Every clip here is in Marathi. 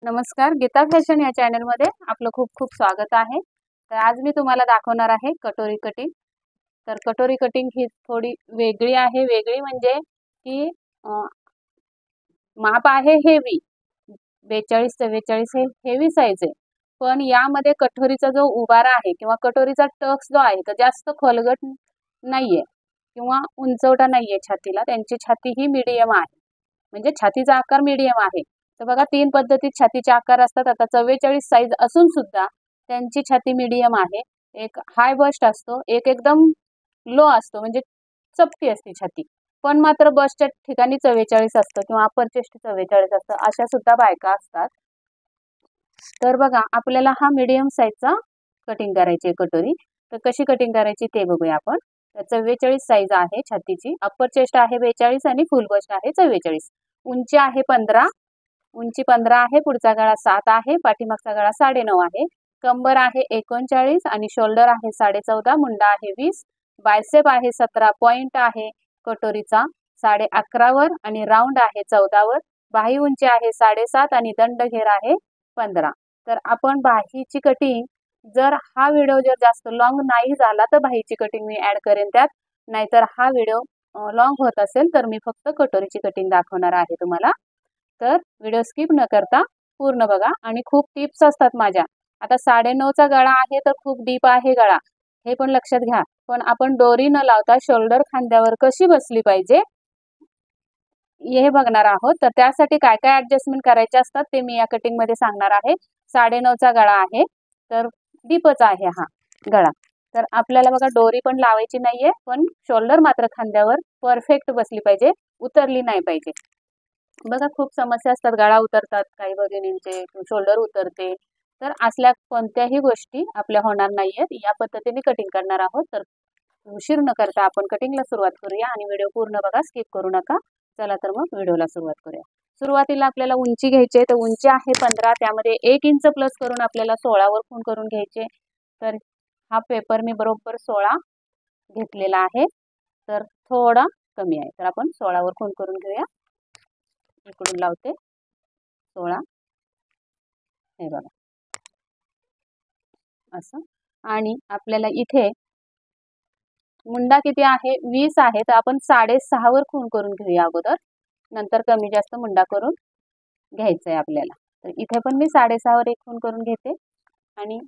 नमस्कार, गीता फॅशन या चॅनलमध्ये आपलं खूप खूप स्वागत आहे। तर आज मी तुम्हाला दाखवणार आहे कटोरी कटिंग। तर कटोरी कटिंग ही थोडी वेगळी आहे। वेगळी म्हणजे की माप आहे हेवी 42-44 हे हेवी साईज आहे। पण यामध्ये कटोरीचा जो उभारा आहे किंवा कटोरीचा टक्स जो आहे तो जास्त खोलगट नाहीये किंवा उंचवटा नाहीये छातीला। त्यांची छाती ही मीडियम आहे, म्हणजे छातीचा आकार मीडियम आहे। तर बघा 3 पद्धतीत छातीचे आकार असतात। आता 44 साईज असून सुद्धा त्यांची छाती मीडियम आहे। एक हाय बस्ट असतो, एक एकदम लो असतो, म्हणजे चपटी असते छाती। पण मात्र बसच्या ठिकाणी 44 असतं किंवा अपर चेस्ट 44 असतं, अशा सुद्धा बायका असतात। तर बघा आपल्याला हा मीडियम साईजचा कटिंग करायची आहे कटोरी। तर कशी कटिंग करायची ते बघूया आपण। 44 साईज आहे छातीची, अपर चेस्ट आहे 42 आणि फुल बस्ट आहे 44। उंची आहे 15, उंची 15 आहे, पुढचा गळा 7 आहे, पाठीमागचा गळा 9.5 आहे, कंबर आहे 39 आणि शोल्डर आहे 14.5, मुंडा आहे 20, बायसेप आहे 17, पॉइंट आहे कटोरीचा 11.5 वर आणि राऊंड आहे 14 वर, बाही उंची आहे 7.5 आणि दंड घेर आहे 15। तर आपण बाहीची कटिंग, जर हा व्हिडिओ जर जास्त लॉंग नाही झाला तर बाहीची कटिंग मी ऍड करेन त्यात, नाहीतर हा व्हिडिओ लॉंग होत असेल तर मी फक्त कटोरीची कटिंग दाखवणार आहे तुम्हाला। तर व्हिडिओ स्किप न करता पूर्ण बघा आणि खूप टिप्स असतात माझ्या। आता 9.5चा गळा आहे तर खूप डीप आहे गळा, हे पण लक्षात घ्या। पण आपण दोरी न लावता शोल्डर खांद्यावर कशी बसली पाहिजे हे बघणार आहोत। तर त्यासाठी काय काय ऍडजस्टमेंट करायचे असतात ते मी या कटिंग मध्ये सांगणार आहे। 9.5चा गळा आहे तर डीपच आहे हा गळा। तर आपल्याला बघा डोरी पण लावायची नाहीये, पण शोल्डर मात्र खांद्यावर परफेक्ट बसली पाहिजे, उतरली नाही पाहिजे। बघा खूप समस्या असतात, गळा उतरतात काही भगिनींचे, शोल्डर उतरते। तर असल्या कोणत्याही गोष्टी आपल्या होणार नाहीयेत, या पद्धतीने कटिंग करणार आहोत। तर उशीर न करता आपण कटिंगला सुरुवात करूया आणि व्हिडिओ पूर्ण बघा, स्किप करू नका। चला तर मग व्हिडिओला सुरुवात करूया। सुरुवातीला आपल्याला उंची घ्यायची, तर उंची आहे 15, त्यामध्ये 1 इंच प्लस करून आपल्याला 16 वर खूण करून घ्यायचे। तर हा पेपर मी बरोबर 16 घेतलेला आहे, तर थोडा कमी आहे, तर आपण 16 वर खूण करून घेऊया। इकडून लावते 16, हे बघा असं। आणि आपल्याला इथे मुंडा किती आहे 20 आहे, तर आपण 6.5 वर खूण करून घेऊया अगोदर, नंतर कमी जास्त मुंडा करून घ्यायचा आहे आपल्याला। तर इथे पण मी 6.5 वर एक खूण करून घेते आणि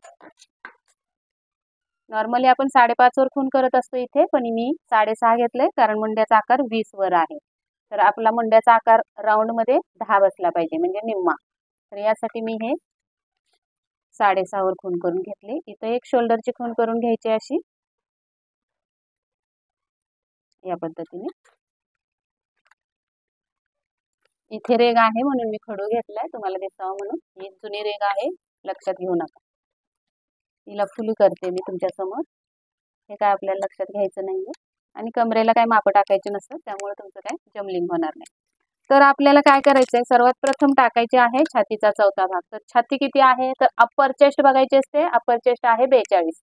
नॉर्मली आपण 5.5 वर खूण करत असतो इथे, पण मी 6.5 घेतले कारण मुंड्याचा आकार 20 वर आहे। तर आपला मुंड्याचा आकार राऊंड मध्ये 10 बसला पाहिजे, म्हणजे निम्मा। तर यासाठी मी हे 6.5 वर खूण करून घेतले। इथे एक शोल्डरची खूण करून घ्यायची अशी, या पद्धतीने। इथे रेग आहे म्हणून मी खडू घेतलाय, तुम्हाला दिसावं म्हणून। ही जुनी रेग आहे, लक्षात घेऊ नका, तिला फुली करते मी तुमच्या समोर। हे काय आपल्याला लक्षात घ्यायचं नाहीये आणि कमरेला काय माप टाकायचे नसतं, त्यामुळे तुमचं काय जमलिंग होणार नाही। तर आपल्याला काय करायचंय, सर्वात प्रथम टाकायचे आहे छातीचा चौथा भाग। तर छाती किती आहे, तर अप्पर चेस्ट बघायची असते, अप्पर चेस्ट आहे 42,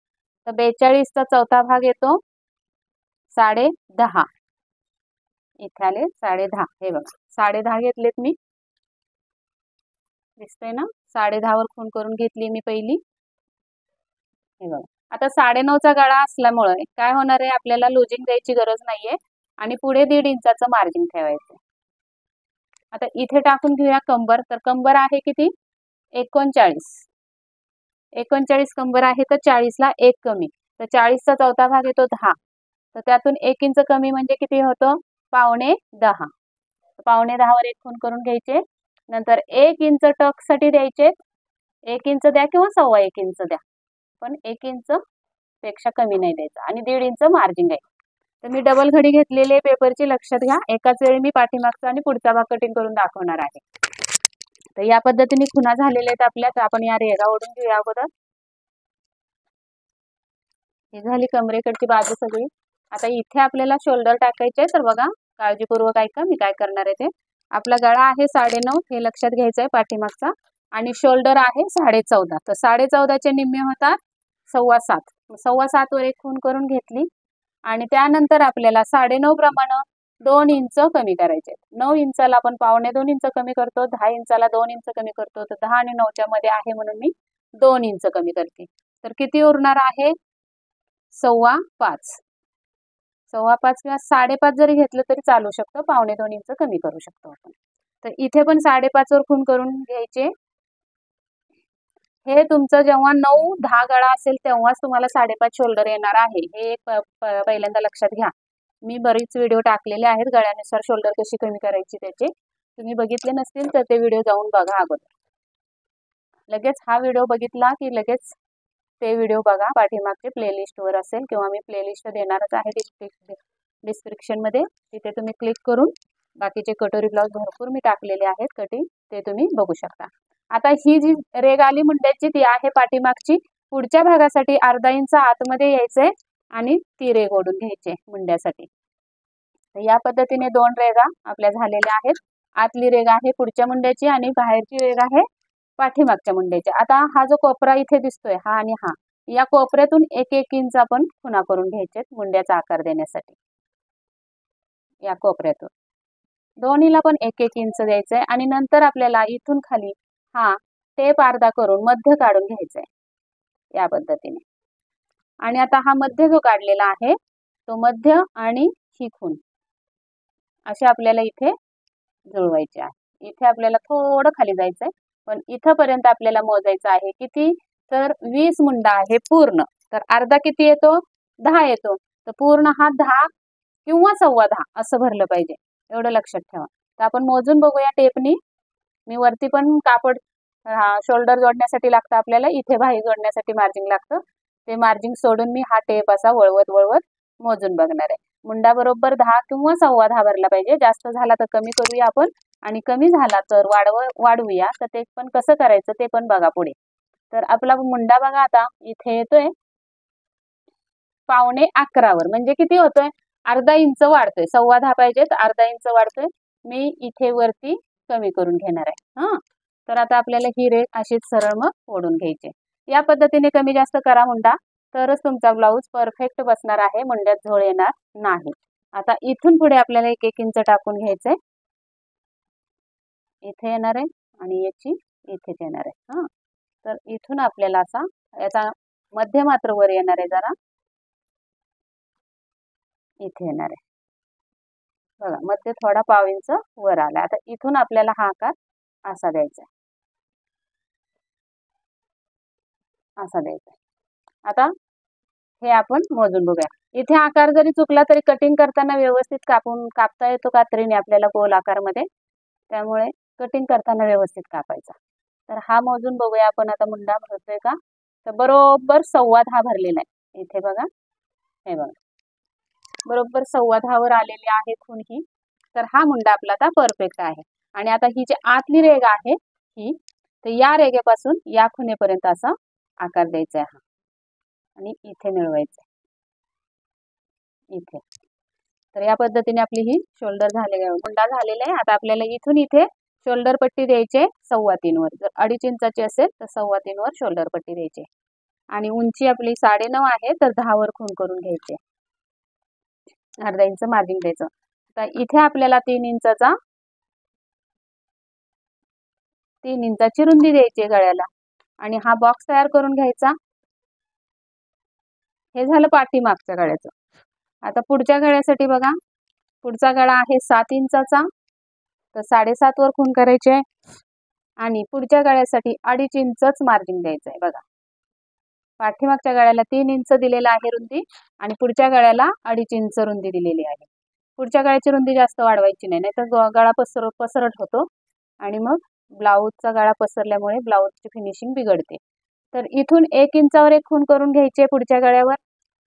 तर 42चा चौथा भाग येतो 10.5। इथे आले 10.5, हे बघा 10.5 घेतलेत मी, दिसतंय ना। 10.5 वर खूण करून घेतली मी पहिली, हे बघा। आता 9.5चा गळा असल्यामुळे काय होणार आहे, आपल्याला लुजिंग द्यायची गरज नाहीये आणि पुढे 1.5 इंचाचं मार्जिन ठेवायचं। आता इथे टाकून घेऊया कंबर। तर कंबर आहे किती 39, 39 कंबर आहे, तर 40ला 1 कमी, तर 40चा चौथा भाग येतो 10, तर त्यातून 1 इंच कमी म्हणजे किती होतं, 9.5। 9.5 वर एक खूण करून घ्यायचे, नंतर 1 इंच टक साठी द्यायचे, 1 इंच द्या किंवा 1.25 इंच द्या, पण 1 इंच पेक्षा कमी नाही द्यायचं आणि 1.5 इंच मार्जिन आहे। तर मी डबल घडी घेतलेले पेपरची, लक्षात घ्या। एकाच वेळी मी पाठीमागचा आणि पुढचा भाग कटिंग करून दाखवणार आहे। तर या पद्धतीने खुणा झालेल्या आहेत आपल्या, तर आपण या रेगा ओढून घेऊया अगोदर। ही झाली कमरेकडची बाजू सगळी। आता इथे आपल्याला शोल्डर टाकायचे, तर बघा काळजीपूर्वक ऐका मी काय करणार आहे ते। आपला गळा आहे 9.5, हे लक्षात घ्यायचं आहे पाठीमागचा, आणि शोल्डर आहे 14.5, तर 14.5चे निम्मे होतात 7.25, 7.25 वर एक खूण करून घेतली आणि त्यानंतर आपल्याला 9.5 प्रमाणे 2 इंच कमी करायचे. 9 इंचाला आपण 2.25 इंच कमी करतो, 10 इंचाला 2 इंच कमी करतो. तर 10 आणि 9च्या मध्ये आहे म्हणून मी 2 इंच कमी करते. तर किती उरणार आहे? 5.25. 5.25 किंवा 5.5 जरी घेतलं तरी चालू शकतं. 2.25 इंच कमी करू शकतो आपण. तर इथे पण 5.5 वर खूण करून घ्यायचे. हे तुमचं जेव्हा 9-10 गळा असेल तेव्हाच तुम्हाला 5.5 शोल्डर येणार आहे. हे एक पहिल्यांदा लक्षात घ्या. मी बरीच व्हिडिओ टाकलेले आहेत गळ्यानुसार शोल्डर कशी कमी करायची त्याचे. तुम्ही बघितले नसतील तर ते व्हिडिओ जाऊन बघा अगोदर. लगेच हा व्हिडिओ बघितला की लगेच ते व्हिडिओ बघा. पाठीमागचे प्लेलिस्टवर असेल किंवा मी प्लेलिस्ट देणारच आहे डिस्क्रिप्शनमध्ये. तिथे तुम्ही क्लिक करून बाकीचे कटोरी ब्लाउज भरपूर मी टाकलेले आहेत कटिंग, ते तुम्ही बघू शकता. आता ही जी रेग आली मुंड्याची ती आहे पाठीमागची. पुढच्या भागासाठी अर्धा इंच आतमध्ये यायचंय आणि ती रेग ओढून घ्यायची मुंड्यासाठी. तर या पद्धतीने 2 रेगा आपल्या झालेल्या आहेत. आतली रेग आहे पुढच्या मुंड्याची आणि बाहेरची रेग आहे पाठीमागच्या मुंड्याची. आता हा जो कोपरा इथे दिसतोय हा आणि हा, या कोपऱ्यातून 1-1 इंच आपण खुणा करून घ्यायचे मुंड्याचा आकार देण्यासाठी. या कोपऱ्यातून दोन्हीला पण 1-1 इंच द्यायचंय आणि नंतर आपल्याला इथून खाली हा टेप अर्धा करून मध्य काढून घ्यायचंय या पद्धतीने. आणि आता हा मध्य जो काढलेला आहे तो मध्य आणि ही खूण असे आपल्याला इथे जुळवायचे आहे. इथे आपल्याला थोडं खाली जायचंय, पण इथपर्यंत आपल्याला मोजायचं आहे किती? तर 20 मुंडा आहे पूर्ण. तर अर्धा किती येतो? 10 येतो. तर पूर्ण हा 10 किंवा 10.25 असं भरलं पाहिजे. एवढं लक्षात ठेवा. तर आपण मोजून बघूया टेपनी. मी वरती पण कापड शोल्डर जोडण्यासाठी लागतं आपल्याला, इथे बाही जोडण्यासाठी मार्जिंग लागतं. ते मार्जिंग सोडून मी हा टेप असा वळवत वळवत मोजून बघणार आहे. मुंडा बरोबर 10 किंवा 10.25 भरला पाहिजे. जास्त झाला तर कमी करूया आपण आणि कमी झाला तर वाढवूया. तर ते पण कसं करायचं ते पण बघा पुढे. तर आपला मुंडा बघा आता इथे येतोय 11.25 वर, म्हणजे किती होतोय? अर्धा इंच वाढतोय. 10.25 पाहिजे तर अर्धा इंच वाढतोय. मी इथे वरती कमी करून घेणार आहे. तर आता आपल्याला ही रेग अशीच सरळ मग ओढून घ्यायची. या पद्धतीने कमी जास्त करा मुंडा, तरच तुमचा ब्लाऊज परफेक्ट बसणार आहे, मुंड्यात झोळ येणार नाही. आता इथून पुढे आपल्याला 1-1 इंच टाकून घ्यायचंय. इथे येणार आहे आणि याची इथेच येणार आहे. तर इथून आपल्याला असा याचा मध्य मात्र वर येणार आहे, जरा इथे येणार आहे बघा. मध्य थोडा 1/2 इंच वर आला. आता इथून आपल्याला हा आकार असा द्यायचा आहे, असा द्यायचा आहे. आता हे आपण मोजून बघूया. इथे आकार जरी चुकला तरी कटिंग करताना व्यवस्थित कापता येतो कात्रीने आपल्याला गोल आकारमध्ये. त्यामुळे कटिंग करताना व्यवस्थित कापायचा. तर हा मोजून बघूया आपण आता मुंडा भरतोय का. तर बरोबर 10.25 भरलेला आहे. इथे बघा, हे बघा बरोबर 10.25 वर आलेली आहे खूण ही. तर हा मुंडा आपला आता परफेक्ट आहे. आणि आता ही जी आतली रेग आहे ही, तर या रेगेपासून या खुणेपर्यंत असा आकार द्यायचा आहे आणि इथे मिळवायचं इथे. तर या पद्धतीने आपली ही शोल्डर मुंडा झालेला आहे. आता आपल्याला इथून इथे शोल्डर पट्टी द्यायची 3.25 वर. जर 2.5 इंचाची असेल तर 3.25 वर शोल्डर पट्टी द्यायची. आणि उंची आपली 9.5 आहे तर 10 वर खूण करून घ्यायचे. अर्धा इंच मार्जिन द्यायचं. तर इथे आपल्याला 3 इंचाची रुंदी द्यायची गळ्याला आणि हा बॉक्स तयार करून घ्यायचा. हे झालं पाठीमागच्या गळ्याचं. आता पुढच्या गळ्यासाठी बघा, पुढचा गळा आहे 7 इंचाचा, तर 7.5 वर खूण करायचे आणि पुढच्या गळ्यासाठी 2.5 इंचच मार्जिन द्यायचं आहे बघा. पाठीमागच्या गळ्याला 3 इंच दिलेला आहे रुंदी आणि पुढच्या गळ्याला 2.5 इंच रुंदी दिलेली आहे. पुढच्या गळ्याची रुंदी जास्त वाढवायची नाही, नाहीतर गळा पसरट होतो आणि मग ब्लाऊजचा गळा पसरल्यामुळे ब्लाऊजची फिनिशिंग बिघडते. तर इथून 1 इंचावर एक खूण करून घ्यायची पुढच्या गळ्यावर.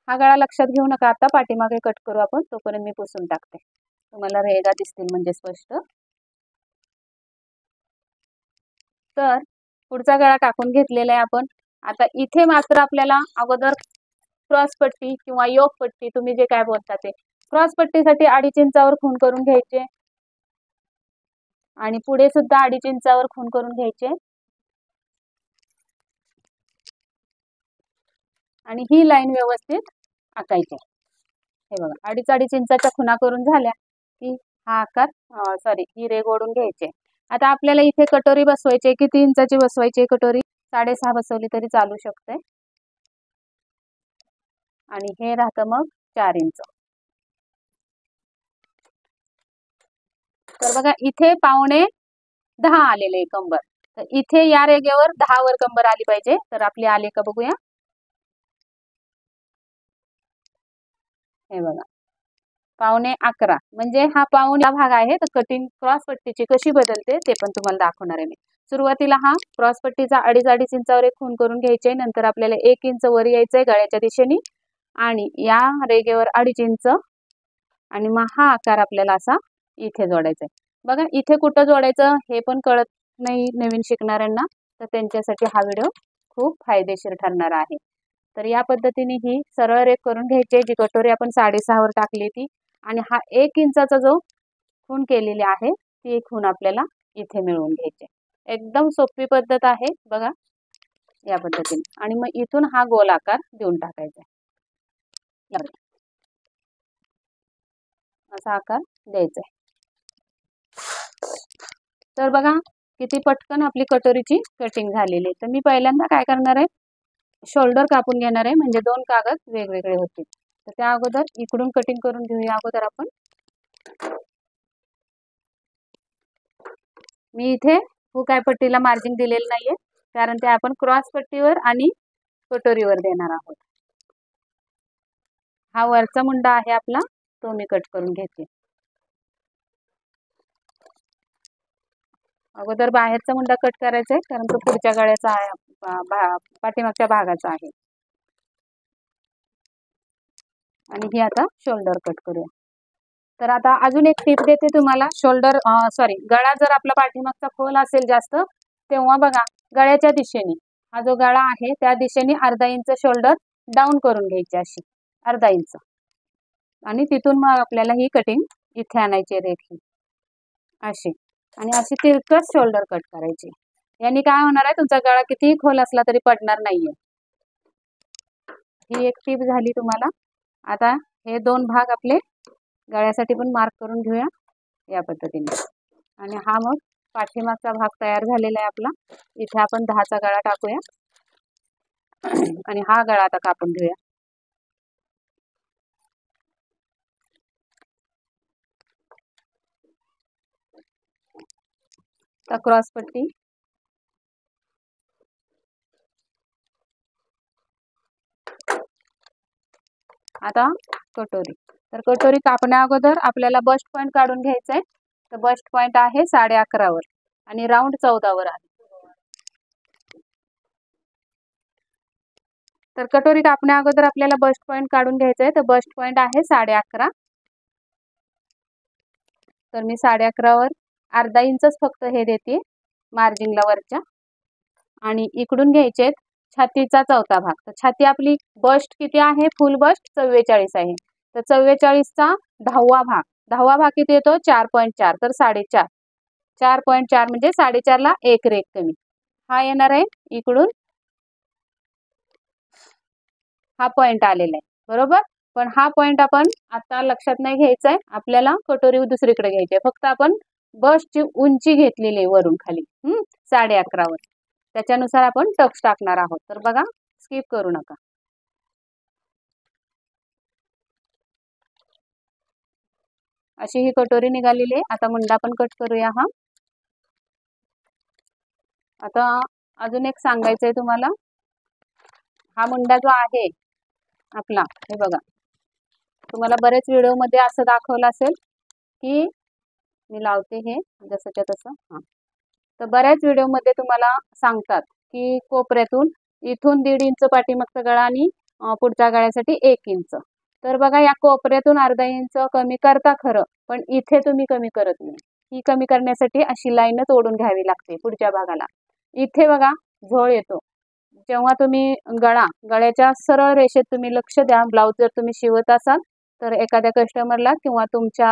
हा गळा लक्षात घेऊ नका, आता पाठीमागे कट करू आपण, तोपर्यंत मी पुसून टाकते, तुम्हाला रेगा दिसतील म्हणजे स्पष्ट. तर पुढचा गळा टाकून घेतलेला आहे आपण. आता इथे मात्र आपल्याला अगोदर क्रॉस पट्टी किंवा योक पट्टी, तुम्ही जे काय बोलता ते, क्रॉस पट्टीसाठी 2.5 इंचावर खूण करून घ्यायचे आणि पुढे सुद्धा 2.5 इंचावर खूण करून घ्यायचे आणि ही लाईन व्यवस्थित आखायची. हे बघा 2.5 इंचाच्या खुणा करून झाल्या. की हा आकार सॉरी ही रेघ ओढून घ्यायची. आता आपल्याला इथे कटोरी बसवायची. किती इंचाची बसवायची कटोरी? 6.5 बसवली तरी चालू शकते. आणि हे राहतं मग 4 इंच. तर बघा इथे 9.5 आलेले कंबर. तर इथे या रेघेवर 10 वर कंबर आली पाहिजे. तर आपली आले का बघूया. हे बघा 9.11 म्हणजे हा पाऊण भाग आहे. तर कटिंग क्रॉस पट्टीची कशी बदलते ते पण तुम्हाला दाखवणार आहे मी. सुरुवातीला हा क्रॉस पट्टीचा 2.5 इंचावर एक खूण करून घ्यायचे. नंतर आपल्याला 1 इंच वर यायचंय गळ्याच्या दिशेने आणि या रेघेवर 2.5 इंच आणि मग हा आकार आपल्याला असा इथे जोडायचा आहे. बघा इथे कुठं जोडायचं हे पण कळत नाही नवीन शिकणाऱ्यांना. तर त्यांच्यासाठी हा व्हिडिओ खूप फायदेशीर ठरणार आहे. तर या पद्धतीने ही सरळ रेघ करून घ्यायची. जी कटोरी आपण 6.5 वर टाकली ती आणि हा 1 इंचाचा जो खूण केलेली आहे ती खूण आपल्याला इथे मिळवून घ्यायची. एकदम सोपी पद्धत आहे बघा या पद्धतीने. आणि मग इथून हा गोल आकार देऊन टाकायचा. असा आकार द्यायचा आहे. तर बघा किती पटकन आपली कटोरीची कटिंग झालेली आहे. तर मी पहिल्यांदा काय करणार आहे, शोल्डर कापून घेणार आहे म्हणजे 2 कागद वेगवेगळे होतील. तर त्या अगोदर इकडून कटिंग करून घेऊया अगोदर आपण. मी इथे हुकाय पट्टीला मार्जिन दिलेलं नाहीये कारण ते आपण क्रॉस पट्टीवर आणि कटोरीवर देणार आहोत. हा वरचा मुंडा आहे आपला तो मी कट करून घेते. अगोदर बाहेरचा मुंडा कट करायचा आहे कारण तो पुढच्या गळ्याचा आहे, पाठीमागच्या भागाचा आहे. आणि ही आता शोल्डर कट करूया. तर आता अजून एक टिप देते तुम्हाला. शोल्डर सॉरी गळा जर आपला पाठीमागचा खोल असेल जास्त तेव्हा बघा गळ्याच्या दिशेने हा जो गळा आहे त्या दिशेने 1/2 इंच शोल्डर डाऊन करून घ्यायची अशी 1/2 इंच आणि तिथून मग आपल्याला ही कटिंग इथे आणायची रेखी अशी आणि अशी तिरकस शोल्डर कट करायची. यांनी काय होणार आहे तुमचा गळा कितीही खोल असला तरी पडणार नाहीये. ही एक टिप झाली तुम्हाला. आता हे 2 भाग आपले गळ्यासाठी पण मार्क करून घेऊया या पद्धतीने. आणि हा मग पाठीमागचा भाग तयार झालेला आहे आपला. इथे आपण 10चा गळा टाकूया आणि हा गळा आता कापून घेऊया. तर क्रॉस पट्टी आता कटोरी. तर कटोरी कापण्या अगोदर आपल्याला बस्ट पॉईंट काढून घ्यायचा आहे. तर बस्ट पॉईंट आहे 11.5 वर आणि राऊंड 14 वर आहे. तर कटोरी कापण्या अगोदर आपल्याला बस्ट पॉईंट काढून घ्यायचा आहे. तर बस्ट पॉईंट आहे 11.5. तर मी 11.5 वर 1/2 इंचच फक्त हे देते मार्जिनला वरच्या. आणि इकडून घ्यायचे छातीचा 4था भाग. तर छाती आपली बस्ट किती आहे, फुल बस्ट 44 आहे. तर 44चा 10वा भाग. 10वा भाग किती येतो 4.4. तर 4.5 4.4 म्हणजे 4.5 ला 1 रेघ कमी. हा येणार आहे इकडून हा पॉइंट आलेला आहे बरोबर. पण हा पॉइंट आपण आता लक्षात नाही घ्यायचा आहे. आपल्याला कटोरी दुसरीकडे घ्यायची आहे. फक्त आपण बसची उंची घेतलेली आहे वरून खाली 11.5 वर. त्याच्यानुसार आपण टक्स टाकणार आहोत. तर बघा स्किप करू नका. अशी ही कटोरी निघालेली आहे. आता मुंडा पण कट करूया. आता अजून एक सांगायचं आहे तुम्हाला. हा मुंडा जो आहे आपला हे बघा तुम्हाला बरेच व्हिडिओमध्ये असं दाखवलं असेल की मी लावते हे जसंच्या तसं. तर बऱ्याच व्हिडिओमध्ये तुम्हाला सांगतात की कोपऱ्यातून इथून 1.5 इंच पाठीमागचा गळा आणि पुढच्या गळ्यासाठी 1 इंच. तर बघा या कोपऱ्यातून 1/2 इंच कमी करता खरं पण इथे तुम्ही कमी करत नाही. ही कमी करण्यासाठी अशी लाईनच ओढून घ्यावी लागते पुढच्या भागाला. इथे बघा झोळ येतो. जेव्हा तुम्ही गळ्याच्या सरळ रेषेत तुम्ही लक्ष द्या. ब्लाऊज जर तुम्ही शिवत असाल तर एखाद्या कस्टमरला किंवा तुमच्या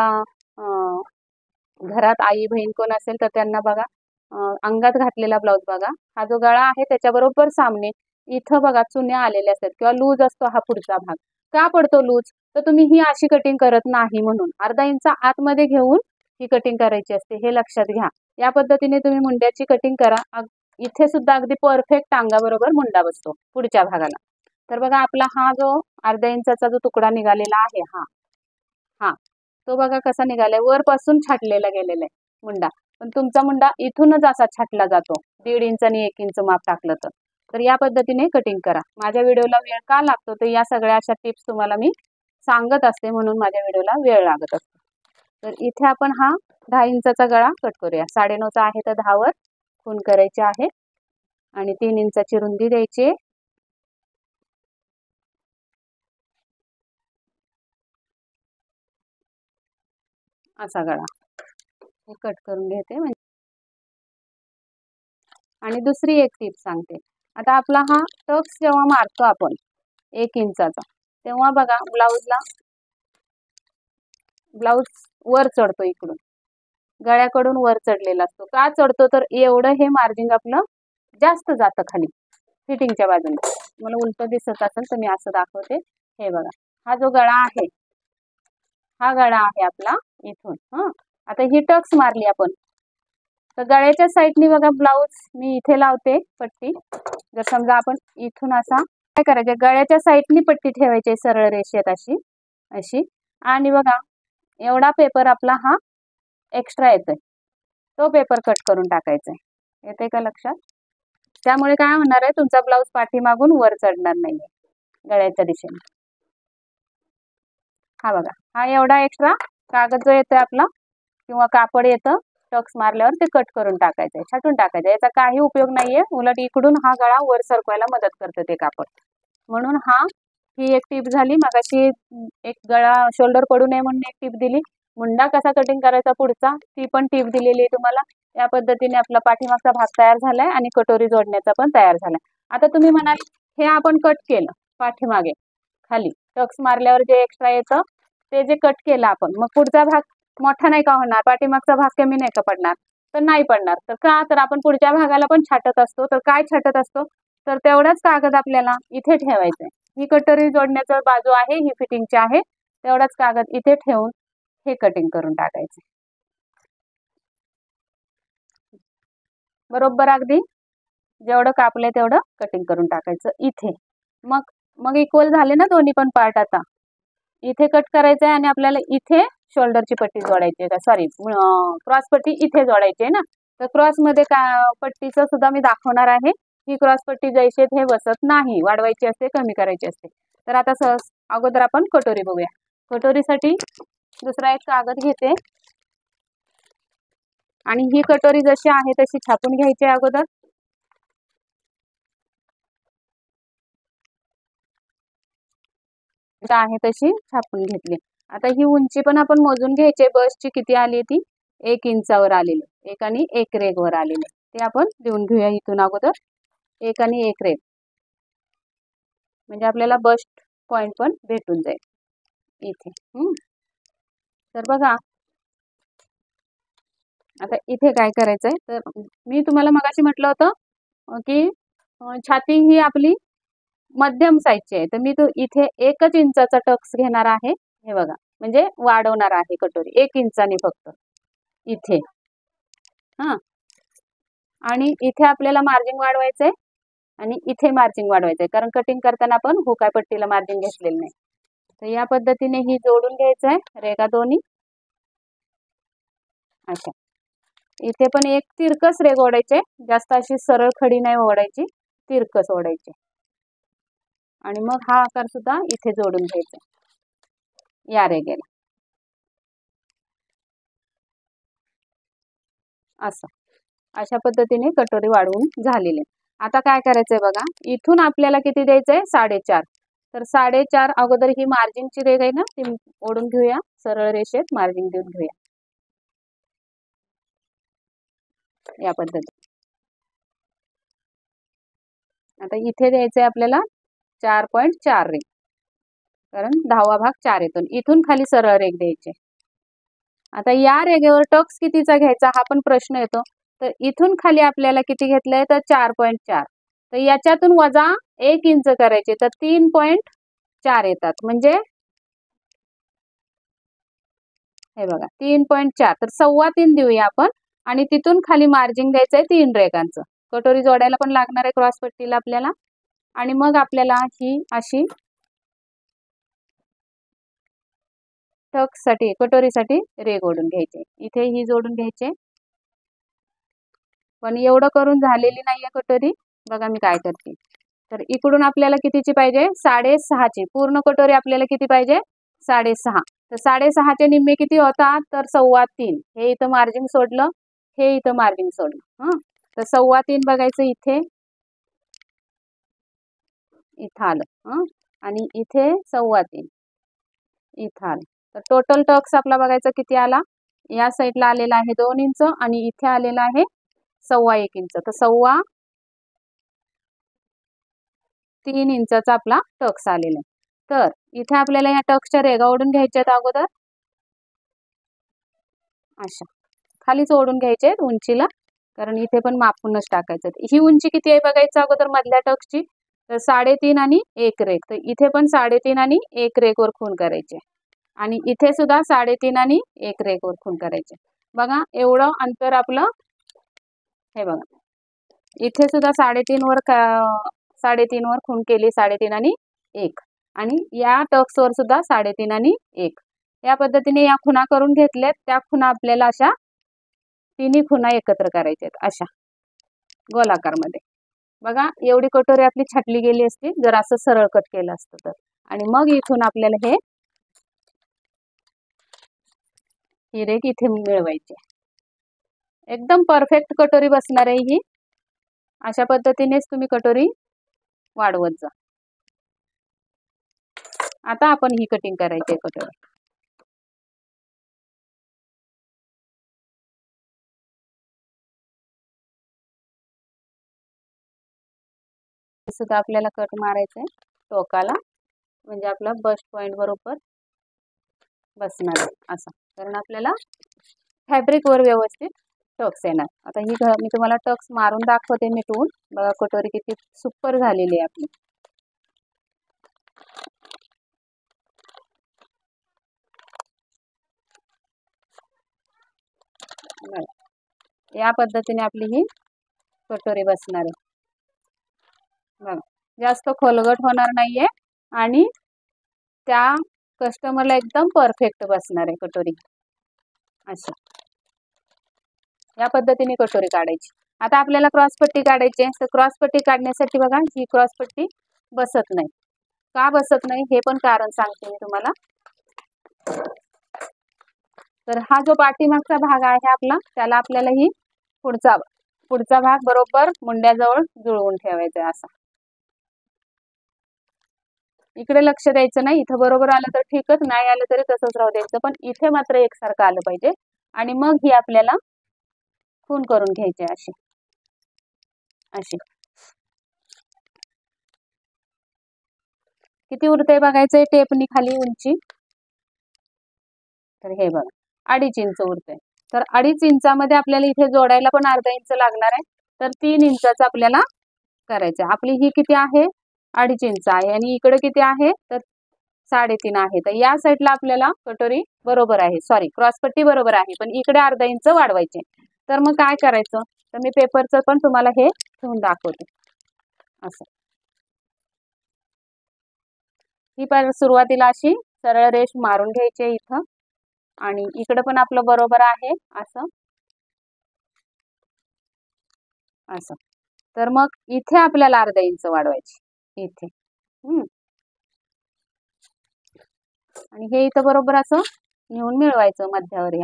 घरात आई बहीण कोण असेल तर त्यांना बघा अंगात घातलेला ब्लाऊज बघा. हा जो गळा आहे त्याच्याबरोबर सामने इथं बघा चुन्या आलेल्या असतात किंवा लूज असतो हा पुढचा भाग. का पडतो लूज? तर तुम्ही ही अशी कटिंग करत नाही म्हणून. अर्धा इंच आतमध्ये घेऊन ही कटिंग करायची असते, हे लक्षात घ्या. या पद्धतीने तुम्ही मुंड्याची कटिंग करा. इथे सुद्धा अगदी परफेक्ट अंगाबरोबर मुंडा बसतो पुढच्या भागाला. तर बघा आपला हा जो अर्ध्या इंचाचा जो तुकडा निघालेला आहे हा तो बघा कसा निघालाय, वरपासून छाटलेला गेलेला आहे मुंडा. पण तुमचा मुंडा इथूनच असा छाटला जातो 1.5 इंच आणि 1 इंच माप टाकलं तर या पद्धतीने कटिंग करा. माझ्या व्हिडिओला वेळ का लागतो तर या सगळ्या अशा टिप्स तुम्हाला मी सांगत असते, म्हणून माझ्या व्हिडिओला वेळ लागत असतो. तर इथे आपण हा 10 इंचाचा गळा कट करूया. 9.5चा आहे तर 10 वर खून करायचे आहे आणि 3 इंचाची रुंदी द्यायची. असा गळा हे कट करून घेते. आणि दुसरी एक टीप सांगते. आता आपला हा टक्स जेव्हा मारतो आपण 1 इंचाचा, तेव्हा बघा ब्लाऊज वर चढतो, इकडून गळ्याकडून वर चढलेला असतो. का चढतो तर एवढं हे मार्जिन आपलं जास्त जातं खाली फिटिंगच्या बाजूने. मला उलट दिसत असेल तर मी असं दाखवते. हे बघा हा जो गळा आहे, हा गळा आहे आपला इथून. आता ही टक्स मारली आपण तर गळ्याच्या साईडनी बघा ब्लाऊज मी इथे लावते पट्टी. जर समजा आपण इथून असा काय करायचं, गळ्याच्या साईडनी पट्टी ठेवायची सरळ रेषेत अशी आणि बघा एवढा पेपर आपला हा एक्स्ट्रा येतोय, तो पेपर कट करून टाकायचा आहे. येते का लक्षात? त्यामुळे काय होणार आहे, तुमचा ब्लाऊज पाठीमागून वर चढणार नाहीये गळ्याच्या दिशेने. हा बघा हा एवढा एक्स्ट्रा कागद जो येतोय आपला किंवा कापड येतं टक्स मारल्यावर ते कट करून टाकायचंय, छाटून टाकायचं. याचा काही उपयोग नाहीये, उलट इकडून हा गळा वर सरकवायला मदत करतं ते कापड. म्हणून ही एक टीप झाली. मगाशी एक गळा शोल्डर पडू नये म्हणून एक टीप दिली. मुंडा कसा कटिंग करायचा पुढचा ती पण टीप दिलेली आहे तुम्हाला. या पद्धतीने आपला पाठीमागचा भाग तयार झालाय आणि कटोरी जोडण्याचा पण तयार झालाय. आता तुम्ही म्हणाल हे आपण कट केलं पाठीमागे खाली टक्स मारल्यावर जे एक्स्ट्रा येतं ते जे कट केलं आपण, मग पुढचा भाग मोठा नाही का होणार, पाठीमागचा भाग कमी नाही का पडणार? तर नाही पडणार. तर का तर आपण पुढच्या भागाला पण छाटत असतो. तर काय छाटत असतो तर तेवढाच कागद आपल्याला इथे ठेवायचा आहे. ही कटोरी जोडण्याचा बाजू आहे, ही फिटिंगची आहे, तेवढाच कागद इथे ठेवून हे कटिंग करून टाकायचे बरोबर. अगदी जेवढं कापलंय तेवढं कटिंग करून टाकायचं इथे. मग इक्वल झाले ना दोन्ही पण पार्ट. आता इथे कट करायचं आहे आणि आपल्याला इथे शोल्डरची पट्टी जोडायची आहे, सॉरी क्रॉस पट्टी इथे जोडायची आहे ना. तर क्रॉसमध्ये पट्टीचं सुद्धा मी दाखवणार आहे. ही क्रॉस पट्टी जैसे हे बसत नाही, वाढवायची असते, कमी करायची असते. तर आता अगोदर आपण कटोरी बघूया. कटोरीसाठी दुसरा एक कागद घेते आणि ही कटोरी जशी आहे तशी छापून घ्यायची आहे अगोदर. आहे तशी छापून घेतली. आता ही उंची पण आपण मोजून घ्यायची. बसची किती आली ती 1 इंचावर आलेली, 1 आणि 1 रेग वर आलेले, ते आपण देऊन घेऊया इथून अगोदर. 1 आणि 1 रेग म्हणजे आपल्याला बस्ट पॉइंट पण भेटून जाईल इथे. तर बघा आता इथे काय करायचंय, तर मी तुम्हाला मगाशी म्हटलं होतं की छाती ही आपली मध्यम साईजची आहे. तर मी इथे 1 इंचाचा टक्स घेणार आहे. हे बघा म्हणजे वाढवणार आहे कटोरी 1 इंचाने फक्त इथे. आणि इथे आपल्याला मार्जिन वाढवायचंय आणि इथे मार्जिन वाढवायचंय, कारण कटिंग करताना आपण हुकाय पट्टीला मार्जिन घेतलेलं नाही. तर या पद्धतीने ही जोडून घ्यायचंय रेगा दोन्ही अशा. इथे पण एक तिरकस रेग ओढायचे, जास्त अशी सरळ खडी नाही ओढायची, तिरकस ओढायची. आणि मग हा आकार सुद्धा इथे जोडून घ्यायचा या रेगेला असं. अशा पद्धतीने कटोरी वाढवून झालेली. आता काय करायचंय बघा, इथून आपल्याला किती द्यायचंय 4.5. तर 4.5 अगोदर ही मार्जिनची रेग आहे ना ती ओढून घेऊया, सरळ रेषेत मार्जिन देऊन घेऊया या पद्धतीने. आता इथे द्यायचंय आपल्याला 4.4 रेग, कारण 10वा भाग 4 येतो. इथून खाली सरळ रेग द्यायचे. आता या रेगेवर टक्स कितीचा घ्यायचा हा पण प्रश्न येतो. तर इथून खाली आपल्याला किती घेतलंय तर 4.4. तर याच्यातून वजा 1 इंच करायचे, तर 3.4 4 येतात. म्हणजे हे बघा 3.4, तर 3.25 देऊया आपण आणि तिथून खाली मार्जिन द्यायचं आहे 3 रेघांचं. कटोरी जोडायला पण लागणार आहे क्रॉस पट्टीला आपल्याला. आणि मग आपल्याला ही अशी टक्ससाठी कटोरीसाठी रेघ ओढून घ्यायचे. इथे ही जोडून घ्यायचे. पण एवढं करून झालेली नाहीये कटोरी. बघा मी काय करते. तर इकडून आपल्याला कितीची पाहिजे? 6.5ची. पूर्ण कटोरी आपल्याला किती पाहिजे? 6.5. तर 6.5चे निम्मे किती होतात? तर 3.25. हे इथं मार्जिन सोडलं, हे इथं मार्जिन सोडलं. हं, तर 3.25 बघायचं इथे, इथं आलं. हं, आणि इथे 3.25 इथं आलं. तर टोटल टक्स आपला बघायचा किती आला? या साईडला आलेला आहे 2 इंच आणि इथे आलेला आहे 1.25 इंच. तर 3.25 इंचाचा आपला टक्स आलेला आहे. तर इथे आपल्याला या टक्सच्या रेघा ओढून घ्यायच्या आहेत अगोदर. अशा खालीच ओढून घ्यायचे उंचीला, कारण इथे पण मापूनच टाकायचं. ही उंची किती आहे बघायचं अगोदर मधल्या टक्सची. तर 3.5 आणि 1 रेघ. तर इथे पण 3.5 आणि 1 रेघ वर खूण करायचे आणि इथे सुद्धा 3.5 आणि 1 रेघ वर खूण करायचे. बघा एवढं अंतर आपलं. हे बघा इथे सुद्धा 3.5 वर 3.5 वर खूण केली, 3.5 आणि 1 आणि या टक्स वर सुद्धा 3.5 आणि 1. या पद्धतीने या खुणा करून घेतल्यात. त्या खुणा आपल्याला अशा तिन्ही खुणा एकत्र करायच्या आहेत अशा गोलाकारमध्ये. बघा एवढी कटोरी आपली छाटली गेली असती जर असं सरळ कट केलं असतं तर. आणि मग इथून आपल्याला ही रेघ इथे मिळवायची. एकदम परफेक्ट कटोरी बसणार आहे ही. अशा पद्धतीनेच तुम्ही कटोरी वाढवत जा. आता आपण ही कटिंग करायची आहे कटोरी. सुद्धा आपल्याला कट मारायचं आहे टोकाला, म्हणजे आपला बस्ट पॉइंट बरोबर बसणार आहे असं. कारण आपल्याला फॅब्रिक वर व्यवस्थित टक्स येणार. आता ही मी तुम्हाला टक्स मारून दाखवते मिटवून. बघा कटोरी किती सुपर झालेली आहे आपली. या पद्धतीने आपली ही कटोरी बसणार आहे. बघा जास्त खोलगट होणार नाहीये आणि त्या कस्टमरला एकदम परफेक्ट बसणार आहे कटोरी अशी. या पद्धतीने कटोरी काढायची. आता आपल्याला क्रॉस पट्टी काढायची आहे. तर क्रॉस पट्टी काढण्यासाठी बघा ही क्रॉस पट्टी बसत नाही. का बसत नाही हे पण कारण सांगते मी तुम्हाला. तर हा जो पाठीमागचा भाग आहे आपला, त्याला आपल्याला ही पुढचा भाग बरोबर मुंड्याजवळ जुळवून ठेवायचा आहे असा. इकडे लक्ष द्यायचं नाही. इथं बरोबर आलं तर ठीकच, नाही आलं तरी तसंच राहू द्यायचं. पण इथे मात्र एकसारखं आलं पाहिजे. आणि मग ही आपल्याला खूण करून घ्यायची अशी अशी. किती उरते बघायचंय टेपनी खाली उंची. तर हे बघा 2.5 इंच उरते. तर 2.5 इंचामध्ये आपल्याला इथे जोडायला पण अर्धा इंच लागणार आहे. तर 3 इंचाचं आपल्याला करायचं. आपली ही किती आहे? 2.5 इंच आहे आणि इकडे किती आहे? तर 3.5 आहे. तर या साईडला आपल्याला कटोरी बरोबर आहे, सॉरी क्रॉसपट्टी बरोबर आहे, पण इकडे अर्धा इंच वाढवायचे. तर मग काय करायचं? तर मी पेपरचं पण तुम्हाला हे ठेवून दाखवते असं. ही पण सुरुवातीला अशी सरळ रेष मारून घ्यायची आहे इथं आणि इकडे पण आपलं बरोबर आहे असं असं. तर मग इथे आपल्याला अर्धा इंच वाढवायची इथे. आणि हे इथं बरोबर असं नेऊन मिळवायचं मध्यावर.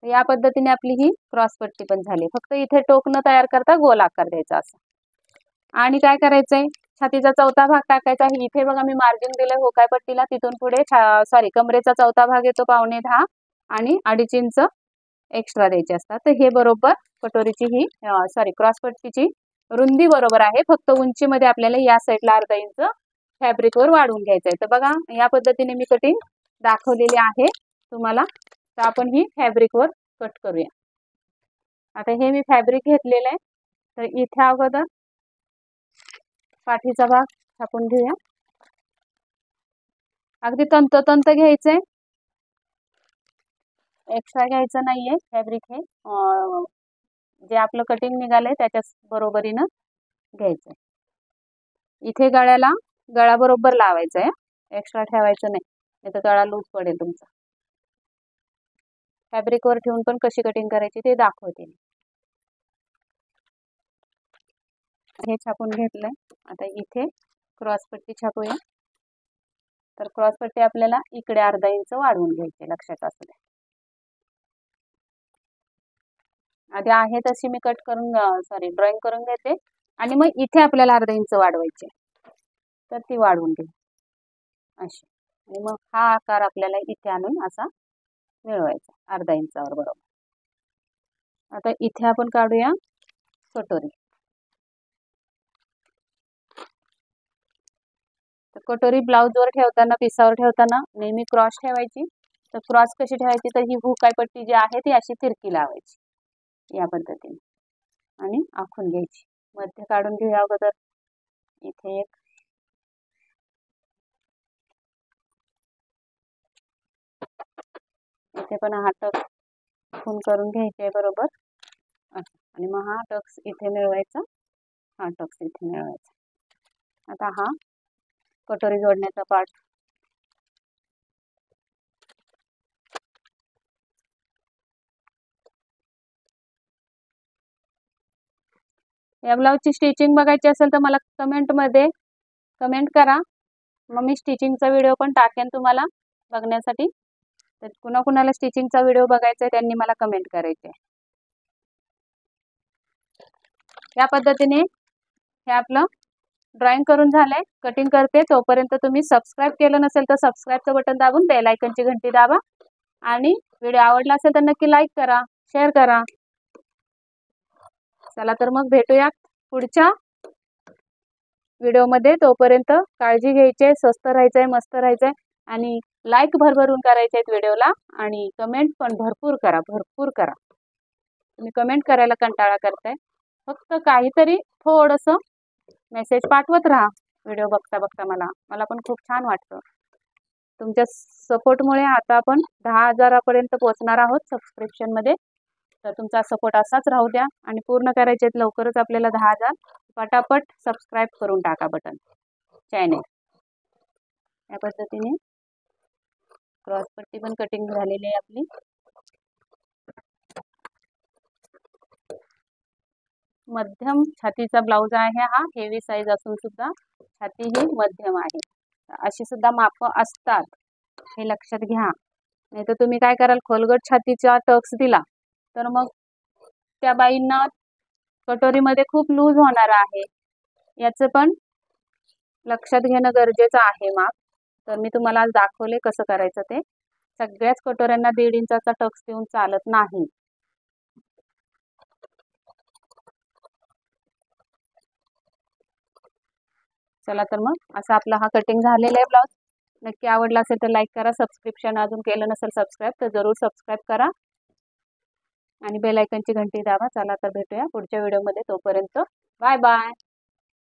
या पद्धतीने आपली ही क्रॉस पट्टी पण झाली. फक्त इथे टोक न तयार करता गोल आकार द्यायचा असं. आणि काय करायचंय? छातीचा चौथा भाग टाकायचा आहे. इथे बघा मी मार्जिन दिलंय होकाय पट्टीला, तिथून पुढे सॉरी कमरेचा चौथा भाग येतो 1.25 आणि 2.5 इंच एक्स्ट्रा द्यायचे असतात. तर हे बरोबर कटोरीची ही सॉरी क्रॉस पट्टीची रुंदी बरोबर आहे. फक्त उंचीमध्ये आपल्याला या साईडला अर्धा इंच फॅब्रिकवर वाढवून घ्यायचं आहे. तर बघा या पद्धतीने मी कटिंग दाखवलेली आहे तुम्हाला. तर आपण ही फॅब्रिकवर कट करूया. आता हे मी फॅब्रिक घेतलेलं आहे. तर इथे अगोदर पाठीचा भाग छापून घेऊया. अगदी तंतोतंत घ्यायचंय, एक्स्ट्रा घ्यायचं नाहीये. फॅब्रिक हे जे आपलं कटिंग निघालंय त्याच्याच बरोबरीनं घ्यायचंय. इथे गळा बरोबर लावायचा आहे, एक्स्ट्रा ठेवायचं नाही, नाही तर गळा लूज पडेल तुमचा. फॅब्रिकवर ठेवून पण कशी कटिंग करायची ते दाखवते. हे छापून घेतलंय. आता इथे क्रॉस पट्टी छापूया. तर क्रॉस पट्टी आपल्याला इकडे अर्धा इंच वाढवून घ्यायची, लक्षात असू द्या. आधी आहे तशी मी ड्रॉइंग करून घेते आणि मग इथे आपल्याला अर्धा इंच वाढवायचे, तर ती वाढवून घे अशी. आणि मग हा आकार आपल्याला इथे आणून असा मिळवायचा अर्धा इंचावर बरोबर. आता इथे आपण काढूया कटोरी. तर कटोरी ब्लाउजवर ठेवताना, पिसावर ठेवताना नेहमी क्रॉस ठेवायची. तर क्रॉस कशी ठेवायची, तर ही हुकाई पट्टी जी आहे ती अशी तिरकी लावायची या पद्धतीने आणि आखून घ्यायची. मध्य काढून घेऊया अगोदर. इथे एक, इथे पण हा टक्स खून करून घ्यायचे बरोबर असं. आणि मग हा टक्स इथे मिळवायचा, हा टक्स इथे मिळवायचा. आता हा कटोरी जोडण्याचा पार्ट. या ब्लाऊजची स्टिचिंग बघायची असेल तर मला कमेंटमध्ये कमेंट करा, मग मी स्टिचिंगचा व्हिडिओ पण टाकेन तुम्हाला बघण्यासाठी. तर कुणाकुणाला स्टिचिंगचा व्हिडिओ बघायचा आहे त्यांनी मला कमेंट करायचे. या पद्धतीने हे आपलं ड्रॉइंग करून झालंय. कटिंग करते तोपर्यंत तुम्ही सबस्क्राईब केलं नसेल तर सबस्क्राईबचं बटन दाबून बेल आयकनची घंटी दाबा. आणि व्हिडिओ आवडला असेल तर नक्की लाईक करा, शेअर करा. चला तर मग भेटूया पुढच्या व्हिडिओमध्ये. तोपर्यंत काळजी घ्यायची, स्वस्त राहायचंय, मस्त राहायचंय आणि लाईक भरभरून करायचे आहेत व्हिडिओला. आणि कमेंट पण भरपूर करा, भरपूर करा. तुम्ही कमेंट करायला कंटाळा करताय, फक्त काहीतरी थोडंसं मेसेज पाठवत राहा व्हिडिओ बघता बघता. मला पण खूप छान वाटतं. तुमच्या सपोर्टमुळे आता आपण 10,000पर्यंत पोहोचणार आहोत सबस्क्रिप्शनमध्ये. तर तुमचा सपोर्ट असाच राहू द्या आणि पूर्ण करायचे आहेत लवकरच आपल्याला 10,000. पटापट सबस्क्राईब करून टाका बटन चॅनेल. या पद्धतीने क्रॉस पट्टी पण कटिंग झालेली आहे आपली. मध्यम छातीचा ब्लाऊज आहे हा, हेवी साईज असून सुद्धा छाती ही मध्यम आहे. अशी सुद्धा माप असतात, हे लक्षात घ्या. नाही तर तुम्ही काय कराल, खोलगट छातीचा टक्स दिला तर मग त्या बाईंना कटोरीमध्ये खूप लूज होणार आहे, याचं पण लक्षात घेणं गरजेचं आहे माप. तर मी तुम्हाला आज दाखवले कसं करायचं ते. सगळ्याच कटोऱ्यांना 1.5 इंचाचा टक्स देऊन चालत नाही. चला तर मग असा आपला हा कटिंग झालेला आहे ब्लाऊज. नक्की आवडला असेल तर लाईक करा. सबस्क्रिप्शन अजून केलं नसेल सबस्क्राईब तर जरूर सबस्क्राईब करा आणि बेल आयकनची घंटी दाबा. चला तर भेटूया पुढच्या व्हिडिओमध्ये. तोपर्यंत बाय बाय.